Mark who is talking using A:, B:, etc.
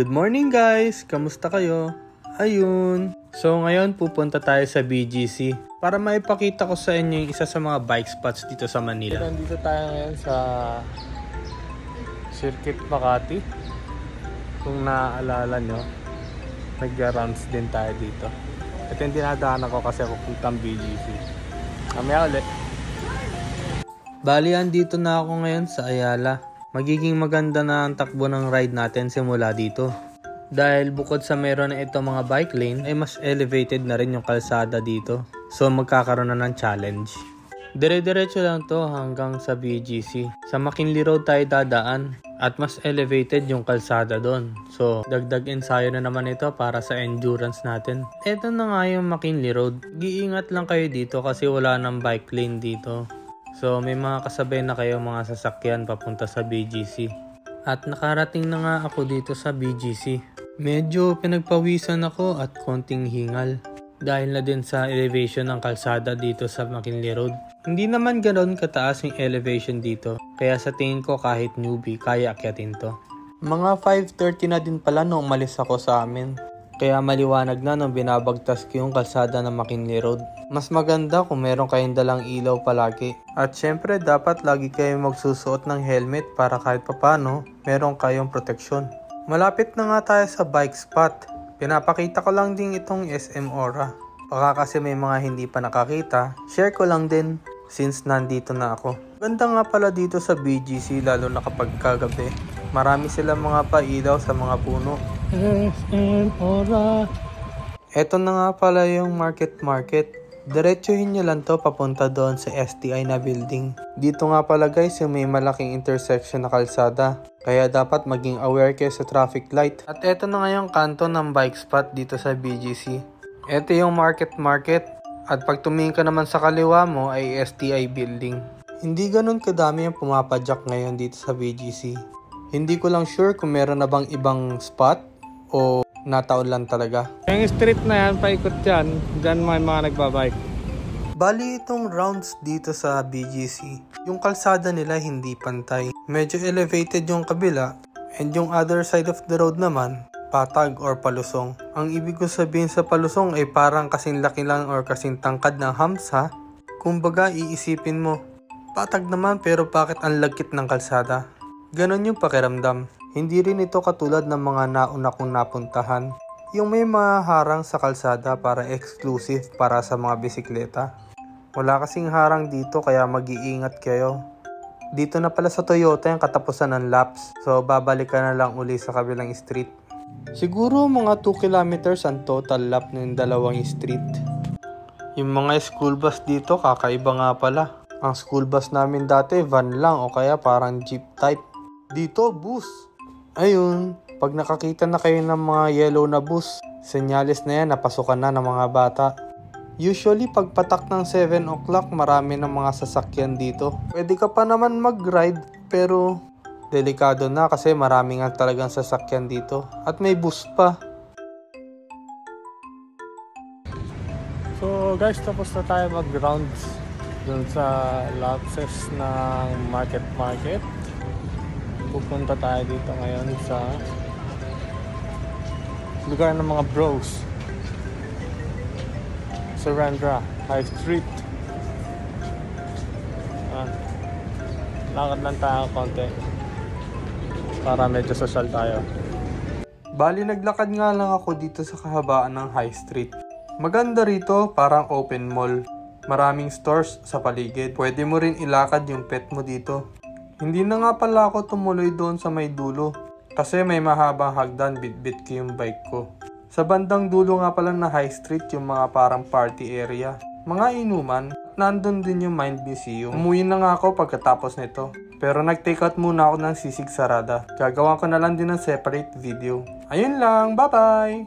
A: Good morning guys! Kamusta kayo? Ayun! So ngayon pupunta tayo sa BGC para maipakita ko sa inyo yung isa sa mga bike spots dito sa Manila. Nandito tayo ngayon sa Circuit Makati. Kung naaalala nyo, nag-rounds din tayo dito. Ito yung dinadaanan ko kasi pupuntang BGC. Mamaya ulit. Bali, andito na ako ngayon sa Ayala. Magiging maganda na ang takbo ng ride natin simula dito. Dahil bukod sa meron na ito mga bike lane, ay mas elevated na rin yung kalsada dito. So magkakaroon na ng challenge. Dire-diretso lang to hanggang sa BGC. Sa McKinley Road tayo dadaan at mas elevated yung kalsada doon. So dagdag ensayo na naman ito para sa endurance natin. Ito na nga yung McKinley Road. Giingat lang kayo dito kasi wala nang bike lane dito. So may mga kasabay na kayo mga sasakyan papunta sa BGC. At nakarating na nga ako dito sa BGC. Medyo pinagpawisan ako at konting hingal. Dahil na din sa elevation ng kalsada dito sa McKinley Road. Hindi naman ganoon kataas yung elevation dito. Kaya sa tingin ko kahit newbie kaya akyatin to. Mga 5:30 na din pala nung umalis ako sa amin. Kaya maliwanag na nung binabagtas ko yung kalsada ng McKinley Road. Mas maganda kung meron kayong dalang ilaw palagi. At syempre dapat lagi kayong magsusuot ng helmet para kahit papano meron kayong proteksyon. Malapit na nga tayo sa bike spot. Pinapakita ko lang din itong SM Aura. Baka kasi may mga hindi pa nakakita, share ko lang din since nandito na ako. Ganda nga pala dito sa BGC lalo na kapag kagabi. Marami silang mga pailaw sa mga puno. SM Aura. Eto na nga pala yung market. Diretsuhin nyo lang to papunta doon sa STI na building. Dito nga pala guys yung may malaking intersection na kalsada. Kaya dapat maging aware kayo sa traffic light. At eto na nga yung kanto ng bike spot dito sa BGC. Eto yung market. At pag tumingin ka naman sa kaliwa mo ay STI building. Hindi ganun kadami yung pumapadyak ngayon dito sa BGC. Hindi ko lang sure kung meron na bang ibang spot o nataon lang talaga. Yung street na yan, paikot yan. Diyan may mga nagbabike. Bali itong rounds dito sa BGC. Yung kalsada nila hindi pantay. Medyo elevated yung kabila. And yung other side of the road naman, patag or palusong. Ang ibig ko sabihin sa palusong ay parang kasing laki lang or kasing tangkad ng hamsa. Kumbaga iisipin mo, patag naman pero bakit ang lagkit ng kalsada? Ganon yung pakiramdam. Hindi rin ito katulad ng mga nauna kong napuntahan. Yung may mga harang sa kalsada para exclusive para sa mga bisikleta. Wala kasing harang dito kaya mag-iingat kayo. Dito na pala sa Toyota yung katapusan ng laps. So babalik ka na lang uli sa kabilang street. Siguro mga 2 kilometers ang total lap ng dalawang street. Yung mga school bus dito kakaiba nga pala. Ang school bus namin dati van lang o kaya parang jeep type. Dito bus. Ayun, pag nakakita na kayo ng mga yellow na bus, senyales na yan napasukan na ng mga bata. Usually pag patak ng 7 o'clock marami ng mga sasakyan dito. Pwede ka pa naman mag-ride pero delikado na kasi marami nga talagang sasakyan dito. At may bus pa. So guys, tapos na tayo mag-rounds dun sa lapses ng market. Pupunta tayo dito ngayon sa lugar ng mga bros. Surrendra High Street. Lakad lang tayo konti para medyo social tayo. Bali naglakad nga lang ako dito sa kahabaan ng High Street. Maganda rito, parang open mall. Maraming stores sa paligid. Pwede mo rin ilakad yung pet mo dito. Hindi na nga pala ako tumuloy doon sa may dulo kasi may mahabang hagdan, bitbit ko yung bike ko. Sa bandang dulo nga pala na High Street yung mga parang party area, mga inuman, nandun din yung Mind Museum. Umuwi na nga ako pagkatapos nito pero nag-take out muna ako ng sisig sarada. Gagawa ko na lang din ng separate video. Ayun lang, bye bye!